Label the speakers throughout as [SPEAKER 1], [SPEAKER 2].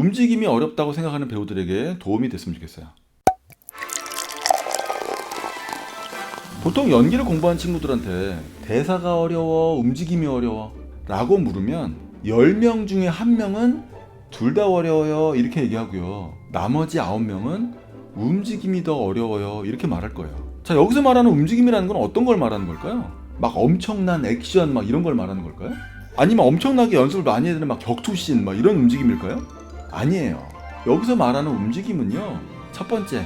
[SPEAKER 1] 움직임이 어렵다고 생각하는 배우들에게 도움이 됐으면 좋겠어요. 보통 연기를 공부한 친구들한테 대사가 어려워, 움직임이 어려워 라고 물으면 10명 중에 1명은 둘 다 어려워요 이렇게 얘기하고요, 나머지 9명은 움직임이 더 어려워요 이렇게 말할 거예요. 자, 여기서 말하는 움직임이라는 건 어떤 걸 말하는 걸까요? 막 엄청난 액션 막 이런 걸 말하는 걸까요? 아니면 엄청나게 연습을 많이 해야 되는 막 격투씬 막 이런 움직임일까요? 아니에요. 여기서 말하는 움직임은요, 첫 번째,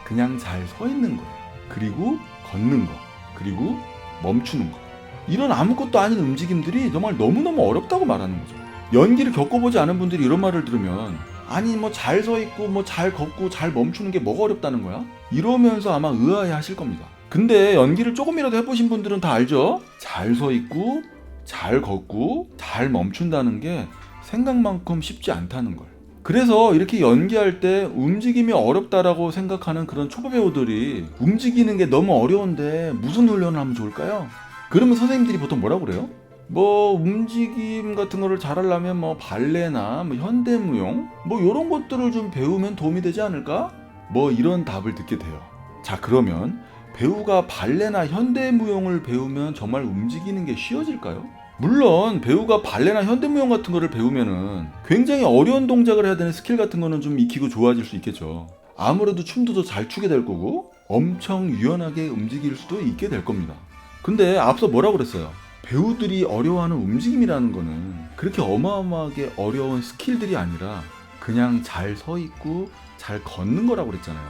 [SPEAKER 1] 그냥 잘 서 있는 거예요. 그리고 걷는 거, 그리고 멈추는 거. 이런 아무것도 아닌 움직임들이 정말 너무너무 어렵다고 말하는 거죠. 연기를 겪어보지 않은 분들이 이런 말을 들으면, 아니 뭐 잘 서 있고 뭐 잘 걷고 잘 멈추는 게 뭐가 어렵다는 거야? 이러면서 아마 의아해 하실 겁니다. 근데 연기를 조금이라도 해보신 분들은 다 알죠? 잘 서 있고 잘 걷고 잘 멈춘다는 게 생각만큼 쉽지 않다는 걸. 그래서 이렇게 연기할 때 움직임이 어렵다라고 생각하는 그런 초보 배우들이 움직이는 게 너무 어려운데 무슨 훈련을 하면 좋을까요? 그러면 선생님들이 보통 뭐라고 그래요? 뭐 움직임 같은 거를 잘하려면 뭐 발레나 뭐 현대무용 뭐 이런 것들을 좀 배우면 도움이 되지 않을까? 뭐 이런 답을 듣게 돼요. 자, 그러면 배우가 발레나 현대무용을 배우면 정말 움직이는 게 쉬워질까요? 물론 배우가 발레나 현대무용 같은 거를 배우면은 굉장히 어려운 동작을 해야 되는 스킬 같은 거는 좀 익히고 좋아질 수 있겠죠. 아무래도 춤도 더 잘 추게 될 거고 엄청 유연하게 움직일 수도 있게 될 겁니다. 근데 앞서 뭐라고 그랬어요? 배우들이 어려워하는 움직임이라는 거는 그렇게 어마어마하게 어려운 스킬들이 아니라 그냥 잘 서 있고 잘 걷는 거라고 그랬잖아요.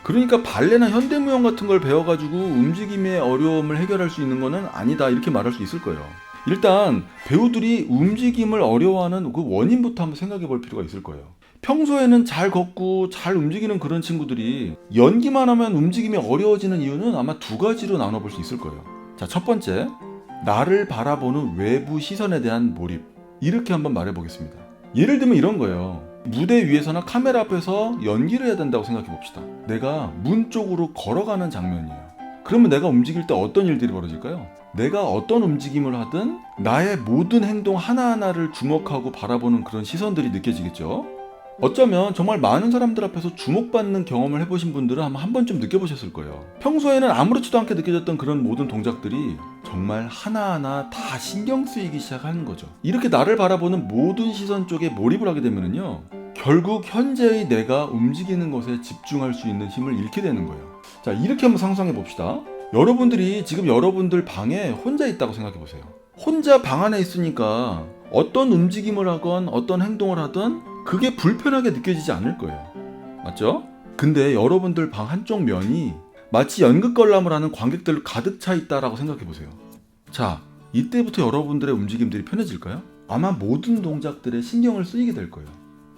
[SPEAKER 1] 그러니까 발레나 현대무용 같은 걸 배워가지고 움직임의 어려움을 해결할 수 있는 거는 아니다 이렇게 말할 수 있을 거예요. 일단 배우들이 움직임을 어려워하는 그 원인부터 한번 생각해 볼 필요가 있을 거예요. 평소에는 잘 걷고 잘 움직이는 그런 친구들이 연기만 하면 움직임이 어려워지는 이유는 아마 두 가지로 나눠볼 수 있을 거예요. 자, 첫 번째, 나를 바라보는 외부 시선에 대한 몰입. 이렇게 한번 말해 보겠습니다. 예를 들면 이런 거예요. 무대 위에서나 카메라 앞에서 연기를 해야 된다고 생각해 봅시다. 내가 문 쪽으로 걸어가는 장면이에요. 그러면 내가 움직일 때 어떤 일들이 벌어질까요? 내가 어떤 움직임을 하든 나의 모든 행동 하나하나를 주목하고 바라보는 그런 시선들이 느껴지겠죠? 어쩌면 정말 많은 사람들 앞에서 주목받는 경험을 해보신 분들은 아마 한 번쯤 느껴보셨을 거예요. 평소에는 아무렇지도 않게 느껴졌던 그런 모든 동작들이 정말 하나하나 다 신경 쓰이기 시작하는 거죠. 이렇게 나를 바라보는 모든 시선 쪽에 몰입을 하게 되면요, 결국 현재의 내가 움직이는 것에 집중할 수 있는 힘을 잃게 되는 거예요. 자, 이렇게 한번 상상해 봅시다. 여러분들이 지금 여러분들 방에 혼자 있다고 생각해 보세요. 혼자 방 안에 있으니까 어떤 움직임을 하건 어떤 행동을 하든 그게 불편하게 느껴지지 않을 거예요. 맞죠? 근데 여러분들 방 한쪽 면이 마치 연극 관람을 하는 관객들로 가득 차 있다라고 생각해 보세요. 자, 이때부터 여러분들의 움직임들이 편해질까요? 아마 모든 동작들에 신경을 쓰이게 될 거예요.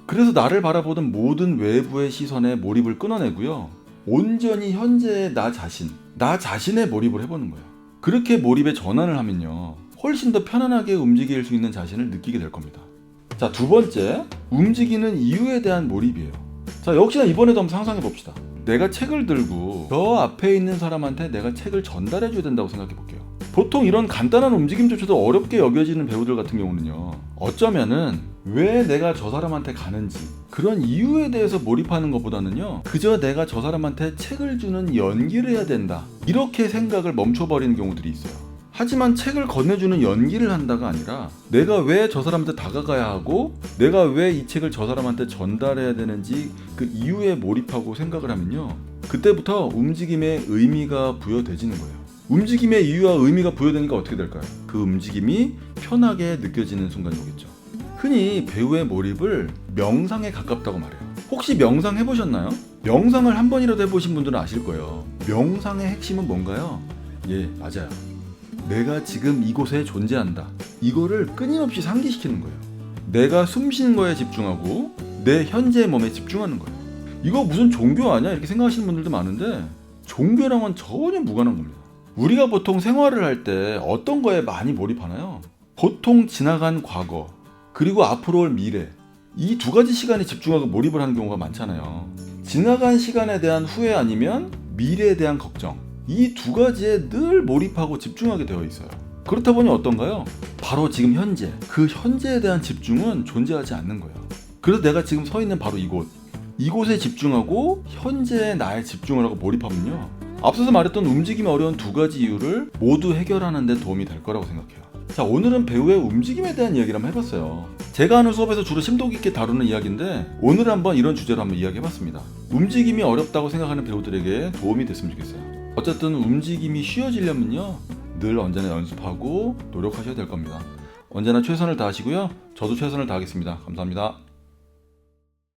[SPEAKER 1] 그래서 나를 바라보던 모든 외부의 시선에 몰입을 끊어내고요, 온전히 현재의 나 자신에 몰입을 해보는 거예요. 그렇게 몰입에 전환을 하면요, 훨씬 더 편안하게 움직일 수 있는 자신을 느끼게 될 겁니다. 자, 두 번째, 움직이는 이유에 대한 몰입이에요. 자, 역시나 이번에도 한번 상상해 봅시다. 내가 책을 들고 저 앞에 있는 사람한테 내가 책을 전달해 줘야 된다고 생각해 볼게요. 보통 이런 간단한 움직임조차도 어렵게 여겨지는 배우들 같은 경우는요, 어쩌면은 왜 내가 저 사람한테 가는지 그런 이유에 대해서 몰입하는 것보다는요, 그저 내가 저 사람한테 책을 주는 연기를 해야 된다 이렇게 생각을 멈춰버리는 경우들이 있어요. 하지만 책을 건네주는 연기를 한다가 아니라 내가 왜 저 사람한테 다가가야 하고 내가 왜 이 책을 저 사람한테 전달해야 되는지 그 이유에 몰입하고 생각을 하면요, 그때부터 움직임에 의미가 부여되지는 거예요. 움직임의 이유와 의미가 부여되니까 어떻게 될까요? 그 움직임이 편하게 느껴지는 순간이 오겠죠. 흔히 배우의 몰입을 명상에 가깝다고 말해요. 혹시 명상 해보셨나요? 명상을 한 번이라도 해보신 분들은 아실 거예요. 명상의 핵심은 뭔가요? 예, 맞아요. 내가 지금 이곳에 존재한다. 이거를 끊임없이 상기시키는 거예요. 내가 숨 쉬는 거에 집중하고 내 현재의 몸에 집중하는 거예요. 이거 무슨 종교 아니야? 이렇게 생각하시는 분들도 많은데 종교랑은 전혀 무관한 겁니다. 우리가 보통 생활을 할 때 어떤 거에 많이 몰입하나요? 보통 지나간 과거 그리고 앞으로 올 미래, 이 두 가지 시간에 집중하고 몰입을 하는 경우가 많잖아요. 지나간 시간에 대한 후회 아니면 미래에 대한 걱정, 이 두 가지에 늘 몰입하고 집중하게 되어 있어요. 그렇다 보니 어떤가요? 바로 지금 현재, 그 현재에 대한 집중은 존재하지 않는 거예요. 그래서 내가 지금 서 있는 바로 이곳에 집중하고 현재의 나에 집중을 하고 몰입하면요, 앞서서 말했던 움직임이 어려운 두 가지 이유를 모두 해결하는 데 도움이 될 거라고 생각해요. 자, 오늘은 배우의 움직임에 대한 이야기를 한번 해봤어요. 제가 하는 수업에서 주로 심도 깊게 다루는 이야기인데 오늘 한번 이런 주제로 한번 이야기해봤습니다. 움직임이 어렵다고 생각하는 배우들에게 도움이 됐으면 좋겠어요. 어쨌든 움직임이 쉬워지려면요, 늘 언제나 연습하고 노력하셔야 될 겁니다. 언제나 최선을 다하시고요. 저도 최선을 다하겠습니다. 감사합니다.